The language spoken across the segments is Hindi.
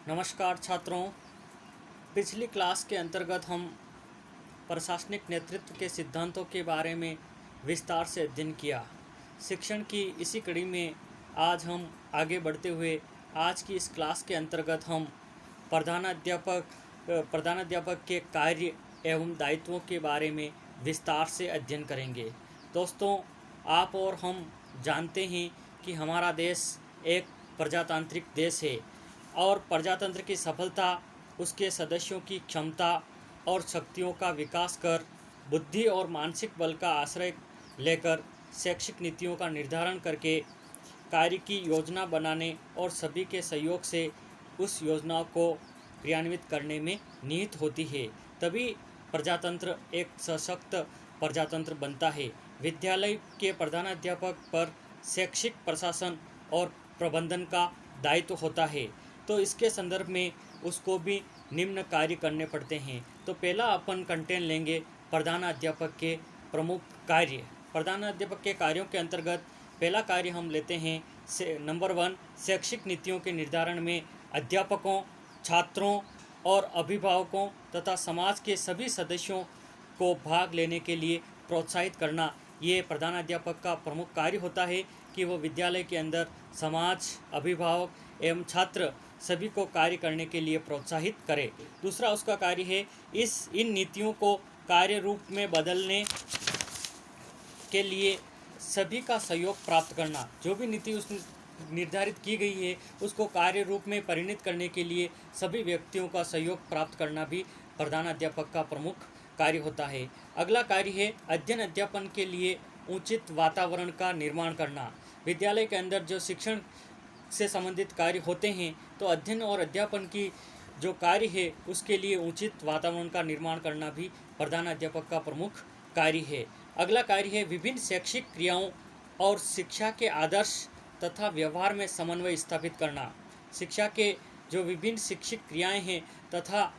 नमस्कार छात्रों। पिछली क्लास के अंतर्गत हम प्रशासनिक नेतृत्व के सिद्धांतों के बारे में विस्तार से अध्ययन किया। शिक्षण की इसी कड़ी में आज हम आगे बढ़ते हुए आज की इस क्लास के अंतर्गत हम प्रधानाध्यापक के कार्य एवं दायित्वों के बारे में विस्तार से अध्ययन करेंगे। दोस्तों, आप और हम जानते हैं कि हमारा देश एक प्रजातांत्रिक देश है और प्रजातंत्र की सफलता उसके सदस्यों की क्षमता और शक्तियों का विकास कर बुद्धि और मानसिक बल का आश्रय लेकर शैक्षिक नीतियों का निर्धारण करके कार्य की योजना बनाने और सभी के सहयोग से उस योजना को क्रियान्वित करने में निहित होती है। तभी प्रजातंत्र एक सशक्त प्रजातंत्र बनता है। विद्यालय के प्रधानाध्यापक पर शैक्षिक प्रशासन और प्रबंधन का दायित्व होता है, तो इसके संदर्भ में उसको भी निम्न कार्य करने पड़ते हैं। तो पहला अपन कंटेंट लेंगे प्रधानाध्यापक के प्रमुख कार्य। प्रधानाध्यापक के कार्यों के अंतर्गत पहला कार्य हम लेते हैं नंबर 1, शैक्षिक नीतियों के निर्धारण में अध्यापकों, छात्रों और अभिभावकों तथा समाज के सभी सदस्यों को भाग लेने के लिए प्रोत्साहित करना। ये प्रधानाध्यापक का प्रमुख कार्य होता है कि वो विद्यालय के अंदर समाज, अभिभावक एवं छात्र सभी को कार्य करने के लिए प्रोत्साहित करे। दूसरा उसका कार्य है इन नीतियों को कार्य रूप में बदलने के लिए सभी का सहयोग प्राप्त करना। जो भी नीति उस निर्धारित की गई है उसको कार्य रूप में परिणत करने के लिए सभी व्यक्तियों का सहयोग प्राप्त करना भी प्रधानाध्यापक का प्रमुख कार्य होता है। अगला कार्य है अध्ययन अध्यापन के लिए उचित वातावरण का निर्माण करना। विद्यालय के अंदर जो शिक्षण से संबंधित कार्य होते हैं, तो अध्ययन और अध्यापन की जो कार्य है उसके लिए उचित वातावरण का निर्माण करना भी प्रधानाध्यापक का प्रमुख कार्य है। अगला कार्य है विभिन्न शैक्षिक क्रियाओं और शिक्षा के आदर्श तथा व्यवहार में समन्वय स्थापित करना। शिक्षा के जो विभिन्न शिक्षित क्रियाएं हैं तथा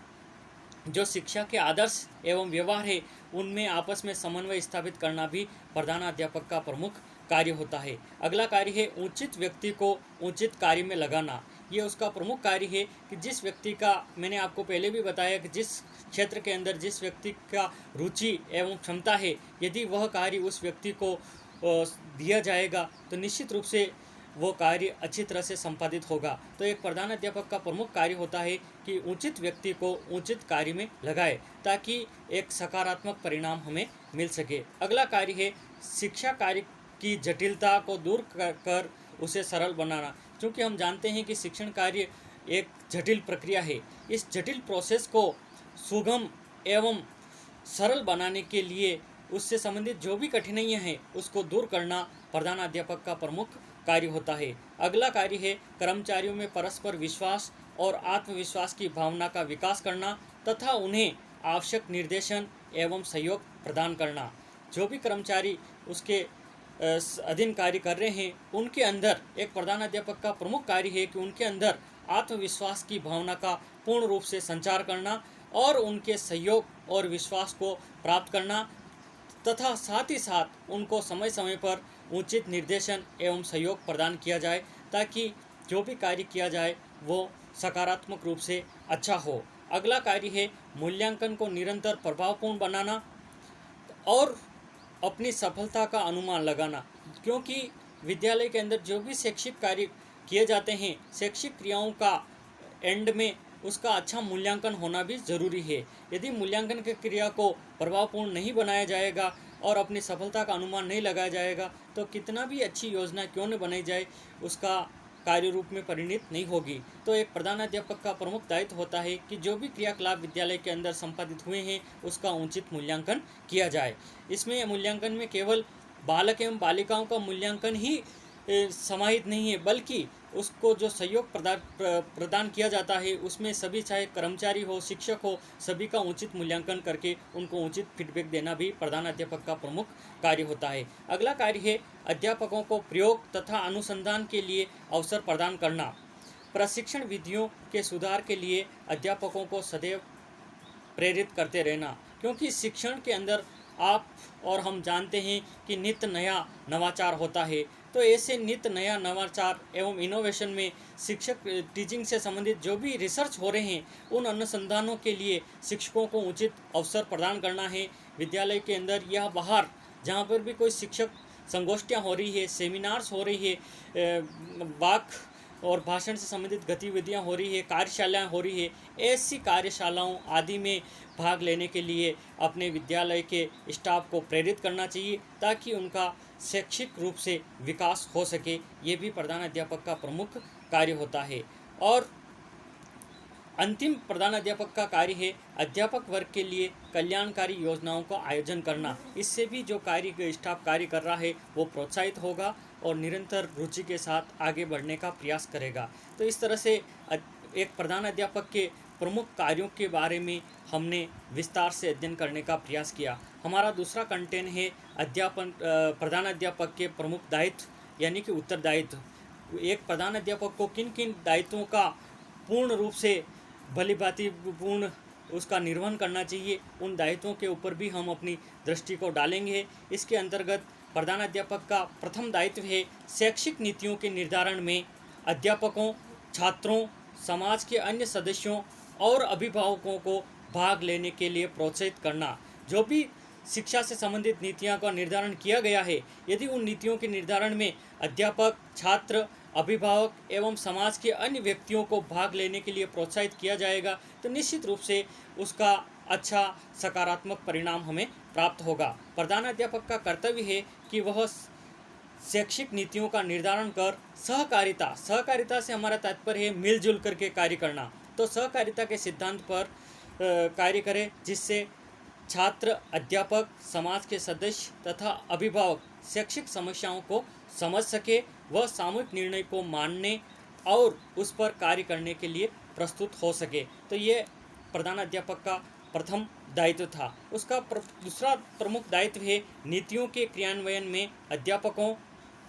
जो शिक्षा के आदर्श एवं व्यवहार है उनमें आपस में समन्वय स्थापित करना भी प्रधानाध्यापक का प्रमुख कार्य होता है। अगला कार्य है उचित व्यक्ति को उचित कार्य में लगाना। ये उसका प्रमुख कार्य है कि जिस व्यक्ति का, मैंने आपको पहले भी बताया कि जिस क्षेत्र के अंदर जिस व्यक्ति का रुचि एवं क्षमता है, यदि वह कार्य उस व्यक्ति को दिया जाएगा तो निश्चित रूप से वो कार्य अच्छी तरह से संपादित होगा। तो एक प्रधानाध्यापक का प्रमुख कार्य होता है कि उचित व्यक्ति को उचित कार्य में लगाए ताकि एक सकारात्मक परिणाम हमें मिल सके। अगला कार्य है शिक्षा कार्य की जटिलता को दूर कर उसे सरल बनाना। क्योंकि हम जानते हैं कि शिक्षण कार्य एक जटिल प्रक्रिया है। इस जटिल प्रोसेस को सुगम एवं सरल बनाने के लिए उससे संबंधित जो भी कठिनाइयां हैं उसको दूर करना प्रधानाध्यापक का प्रमुख कार्य होता है। अगला कार्य है कर्मचारियों में परस्पर विश्वास और आत्मविश्वास की भावना का विकास करना तथा उन्हें आवश्यक निर्देशन एवं सहयोग प्रदान करना। जो भी कर्मचारी उसके अधीन कार्य कर रहे हैं उनके अंदर एक प्रधानाध्यापक का प्रमुख कार्य है कि उनके अंदर आत्मविश्वास की भावना का पूर्ण रूप से संचार करना और उनके सहयोग और विश्वास को प्राप्त करना तथा साथ ही साथ उनको समय समय पर उचित निर्देशन एवं सहयोग प्रदान किया जाए ताकि जो भी कार्य किया जाए वो सकारात्मक रूप से अच्छा हो। अगला कार्य है मूल्यांकन को निरंतर प्रभावपूर्ण बनाना और अपनी सफलता का अनुमान लगाना। क्योंकि विद्यालय के अंदर जो भी शैक्षिक कार्य किए जाते हैं, शैक्षिक क्रियाओं का एंड में उसका अच्छा मूल्यांकन होना भी ज़रूरी है। यदि मूल्यांकन की क्रिया को प्रभावपूर्ण नहीं बनाया जाएगा और अपनी सफलता का अनुमान नहीं लगाया जाएगा तो कितना भी अच्छी योजना क्यों न बनाई जाए उसका कार्य रूप में परिणित नहीं होगी। तो एक प्रधानाध्यापक का प्रमुख दायित्व होता है कि जो भी क्रियाकलाप विद्यालय के अंदर संपादित हुए हैं उसका उचित मूल्यांकन किया जाए। इसमें मूल्यांकन में केवल बालक एवं बालिकाओं का मूल्यांकन ही समाहित नहीं है, बल्कि उसको जो सहयोग प्रदान किया जाता है उसमें सभी, चाहे कर्मचारी हो, शिक्षक हो, सभी का उचित मूल्यांकन करके उनको उचित फीडबैक देना भी प्रधानाध्यापक का प्रमुख कार्य होता है। अगला कार्य है अध्यापकों को प्रयोग तथा अनुसंधान के लिए अवसर प्रदान करना। प्रशिक्षण विधियों के सुधार के लिए अध्यापकों को सदैव प्रेरित करते रहना। क्योंकि शिक्षण के अंदर आप और हम जानते हैं कि नित्य नया नवाचार होता है, तो तो ऐसे नित नया नवाचार एवं इनोवेशन में शिक्षक टीचिंग से संबंधित जो भी रिसर्च हो रहे हैं उन अनुसंधानों के लिए शिक्षकों को उचित अवसर प्रदान करना है। विद्यालय के अंदर या बाहर जहाँ पर भी कोई शिक्षक संगोष्ठियाँ हो रही है, सेमिनार्स हो रही है, वाक और भाषण से संबंधित गतिविधियां हो रही है, कार्यशालाएं हो रही है, ऐसी कार्यशालाओं आदि में भाग लेने के लिए अपने विद्यालय के स्टाफ को प्रेरित करना चाहिए ताकि उनका शैक्षिक रूप से विकास हो सके। ये भी प्रधान अध्यापक का प्रमुख कार्य होता है। और अंतिम प्रधान अध्यापक का कार्य है अध्यापक वर्ग के लिए कल्याणकारी योजनाओं का आयोजन करना। इससे भी जो स्टाफ कार्य कर रहा है वो प्रोत्साहित होगा और निरंतर रुचि के साथ आगे बढ़ने का प्रयास करेगा। तो इस तरह से एक प्रधान अध्यापक के प्रमुख कार्यों के बारे में हमने विस्तार से अध्ययन करने का प्रयास किया। हमारा दूसरा कंटेंट है प्रधान अध्यापक के प्रमुख दायित्व यानी कि उत्तरदायित्व। एक प्रधान अध्यापक को किन किन दायित्वों का पूर्ण रूप से भलीभांति पूर्ण उसका निर्वहन करना चाहिए, उन दायित्वों के ऊपर भी हम अपनी दृष्टि को डालेंगे। इसके अंतर्गत प्रधान अध्यापक का प्रथम दायित्व है शैक्षिक नीतियों के निर्धारण में अध्यापकों, छात्रों, समाज के अन्य सदस्यों और अभिभावकों को भाग लेने के लिए प्रोत्साहित करना। जो भी शिक्षा से संबंधित नीतियों का निर्धारण किया गया है, यदि उन नीतियों के निर्धारण में अध्यापक, छात्र, अभिभावक एवं समाज के अन्य व्यक्तियों को भाग लेने के लिए प्रोत्साहित किया जाएगा तो निश्चित रूप से उसका अच्छा सकारात्मक परिणाम हमें प्राप्त होगा। प्रधान अध्यापक का कर्तव्य है कि वह शैक्षिक नीतियों का निर्धारण कर सहकारिता से हमारा तात्पर्य है मिलजुल करके कार्य करना। तो सहकारिता के सिद्धांत पर कार्य करे जिससे छात्र, अध्यापक, समाज के सदस्य तथा अभिभावक शैक्षिक समस्याओं को समझ सके, वह सामूहिक निर्णय को मानने और उस पर कार्य करने के लिए प्रस्तुत हो सके। तो ये प्रधान अध्यापक का प्रथम दायित्व था। उसका दूसरा प्रमुख दायित्व है नीतियों के क्रियान्वयन में अध्यापकों,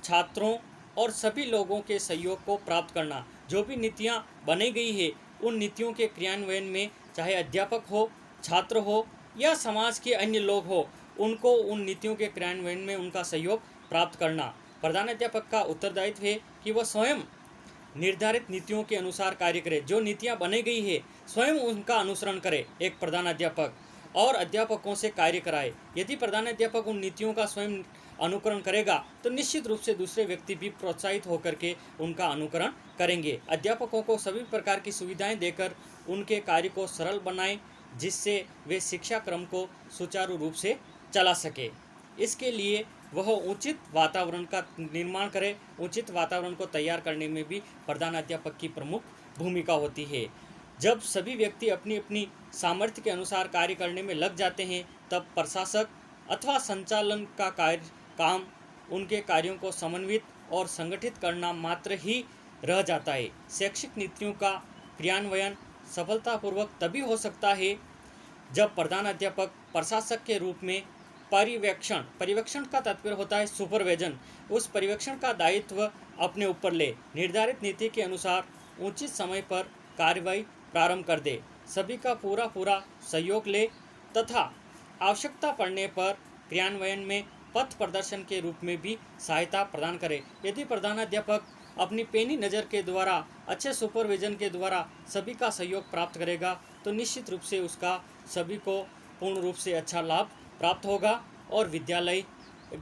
छात्रों और सभी लोगों के सहयोग को प्राप्त करना। जो भी नीतियाँ बनाई गई है उन नीतियों के क्रियान्वयन में चाहे अध्यापक हो, छात्र हो या समाज के अन्य लोग हो, उनको उन नीतियों के क्रियान्वयन में उनका सहयोग प्राप्त करना। प्रधान अध्यापक का उत्तरदायित्व है कि वह स्वयं निर्धारित नीतियों के अनुसार कार्य करे। जो नीतियाँ बनाई गई है स्वयं उनका अनुसरण करे एक प्रधान अध्यापक और अध्यापकों से कार्य कराए। यदि प्रधान अध्यापक उन नीतियों का स्वयं अनुकरण करेगा तो निश्चित रूप से दूसरे व्यक्ति भी प्रोत्साहित होकर के उनका अनुकरण करेंगे। अध्यापकों को सभी प्रकार की सुविधाएं देकर उनके कार्य को सरल बनाएं जिससे वे शिक्षा क्रम को सुचारू रूप से चला सके। इसके लिए वह उचित वातावरण का निर्माण करे। उचित वातावरण को तैयार करने में भी प्रधान अध्यापक की प्रमुख भूमिका होती है। जब सभी व्यक्ति अपनी अपनी सामर्थ्य के अनुसार कार्य करने में लग जाते हैं तब प्रशासक अथवा संचालन का काम उनके कार्यों को समन्वित और संगठित करना मात्र ही रह जाता है। शैक्षिक नीतियों का क्रियान्वयन सफलतापूर्वक तभी हो सकता है जब प्रधान अध्यापक प्रशासक के रूप में पर्यवेक्षण का तात्पर्य होता है सुपरविजन, उस पर्यवेक्षण का दायित्व अपने ऊपर ले, निर्धारित नीति के अनुसार उचित समय पर कार्रवाई प्रारंभ कर दे, सभी का पूरा सहयोग ले तथा आवश्यकता पड़ने पर क्रियान्वयन में पथ प्रदर्शन के रूप में भी सहायता प्रदान करे। यदि प्रधानाध्यापक अपनी पैनी नज़र के द्वारा, अच्छे सुपरविजन के द्वारा सभी का सहयोग प्राप्त करेगा तो निश्चित रूप से उसका सभी को पूर्ण रूप से अच्छा लाभ प्राप्त होगा और विद्यालय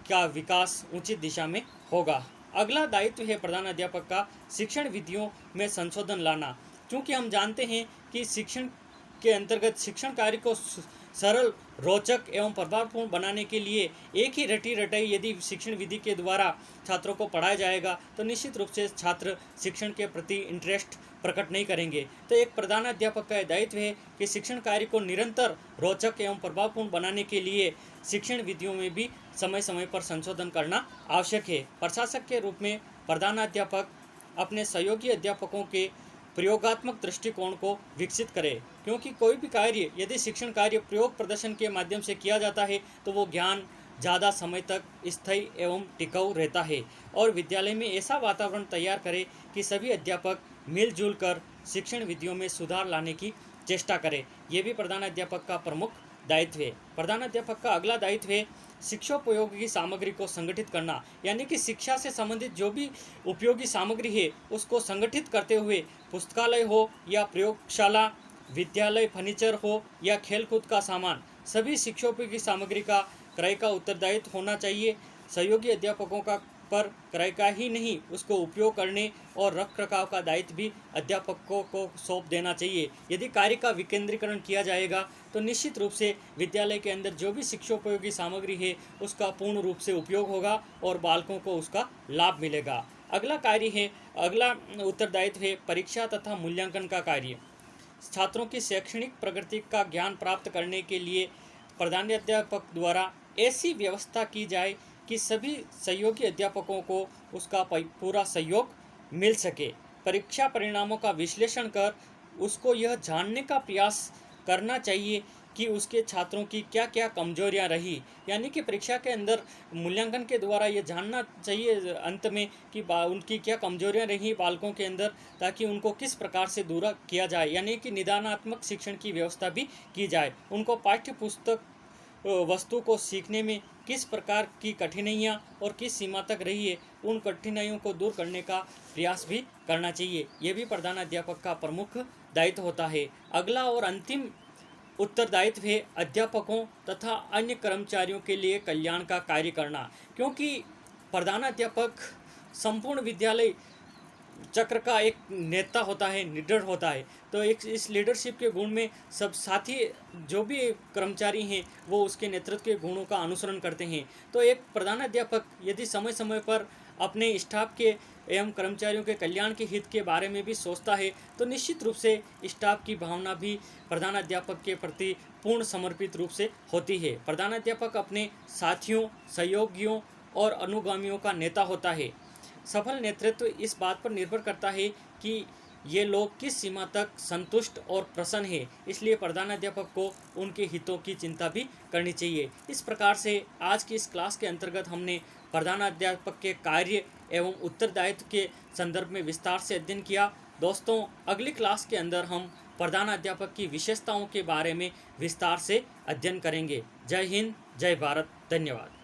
का विकास उचित दिशा में होगा। अगला दायित्व है प्रधान अध्यापक का शिक्षण विधियों में संशोधन लाना। क्योंकि हम जानते हैं कि शिक्षण के अंतर्गत शिक्षण कार्य को सरल, रोचक एवं प्रभावपूर्ण बनाने के लिए एक ही रटी रटाई यदि शिक्षण विधि के द्वारा छात्रों को पढ़ाया जाएगा तो निश्चित रूप से छात्र शिक्षण के प्रति इंटरेस्ट प्रकट नहीं करेंगे। तो एक प्रधानाध्यापक का दायित्व है कि शिक्षण कार्य को निरंतर रोचक एवं प्रभावपूर्ण बनाने के लिए शिक्षण विधियों में भी समय समय पर संशोधन करना आवश्यक है। प्रशासक के रूप में प्रधानाध्यापक अपने सहयोगी अध्यापकों के प्रयोगात्मक दृष्टिकोण को विकसित करे, क्योंकि कोई भी कार्य यदि शिक्षण कार्य प्रयोग प्रदर्शन के माध्यम से किया जाता है तो वो ज्ञान ज़्यादा समय तक स्थायी एवं टिकाऊ रहता है। और विद्यालय में ऐसा वातावरण तैयार करे कि सभी अध्यापक मिलजुल कर शिक्षण विधियों में सुधार लाने की चेष्टा करें। ये भी प्रधानाध्यापक का प्रमुख दायित्व है। प्रधानाध्यापक का अगला दायित्व है शिक्षोपयोगी सामग्री को संगठित करना, यानी कि शिक्षा से संबंधित जो भी उपयोगी सामग्री है उसको संगठित करते हुए पुस्तकालय हो या प्रयोगशाला, विद्यालय फर्नीचर हो या खेलकूद का सामान, सभी शिक्षोपयोगी सामग्री का क्रय का उत्तरदायित्व होना चाहिए। सहयोगी अध्यापकों का पर क्रय का ही नहीं, उसको उपयोग करने और रख रखाव का दायित्व भी अध्यापकों को सौंप देना चाहिए। यदि कार्य का विकेंद्रीकरण किया जाएगा तो निश्चित रूप से विद्यालय के अंदर जो भी शिक्षोपयोगी सामग्री है उसका पूर्ण रूप से उपयोग होगा और बालकों को उसका लाभ मिलेगा। अगला उत्तरदायित्व है परीक्षा तथा मूल्यांकन का कार्य। छात्रों की शैक्षणिक प्रगति का ज्ञान प्राप्त करने के लिए प्रधानाध्यापक द्वारा ऐसी व्यवस्था की जाए कि सभी सहयोगी अध्यापकों को उसका पूरा सहयोग मिल सके। परीक्षा परिणामों का विश्लेषण कर उसको यह जानने का प्रयास करना चाहिए कि उसके छात्रों की क्या क्या कमजोरियां रही, यानी कि परीक्षा के अंदर मूल्यांकन के द्वारा ये जानना चाहिए अंत में कि उनकी क्या कमजोरियां रही बालकों के अंदर, ताकि उनको किस प्रकार से दूर किया जाए, यानी कि निदानात्मक शिक्षण की व्यवस्था भी की जाए। उनको पाठ्य पुस्तक वस्तु को सीखने में किस प्रकार की कठिनाइयाँ और किस सीमा तक रही है, उन कठिनाइयों को दूर करने का प्रयास भी करना चाहिए। ये भी प्रधानाध्यापक का प्रमुख दायित्व होता है। अगला और अंतिम उत्तरदायित्व है अध्यापकों तथा अन्य कर्मचारियों के लिए कल्याण का कार्य करना, क्योंकि प्रधानाध्यापक संपूर्ण विद्यालय चक्र का एक नेता होता है, लीडर होता है। तो एक इस लीडरशिप के गुण में सब साथी जो भी कर्मचारी हैं वो उसके नेतृत्व के गुणों का अनुसरण करते हैं। तो एक प्रधानाध्यापक यदि समय समय पर अपने स्टाफ के एवं कर्मचारियों के कल्याण के हित के बारे में भी सोचता है तो निश्चित रूप से स्टाफ की भावना भी प्रधानाध्यापक के प्रति पूर्ण समर्पित रूप से होती है। प्रधानाध्यापक अपने साथियों, सहयोगियों और अनुगामियों का नेता होता है। सफल नेतृत्व इस बात पर निर्भर करता है कि ये लोग किस सीमा तक संतुष्ट और प्रसन्न है, इसलिए प्रधानाध्यापक को उनके हितों की चिंता भी करनी चाहिए। इस प्रकार से आज की इस क्लास के अंतर्गत हमने प्रधानाध्यापक के कार्य एवं उत्तरदायित्व के संदर्भ में विस्तार से अध्ययन किया। दोस्तों, अगली क्लास के अंदर हम प्रधानाध्यापक की विशेषताओं के बारे में विस्तार से अध्ययन करेंगे। जय हिंद, जय भारत, धन्यवाद।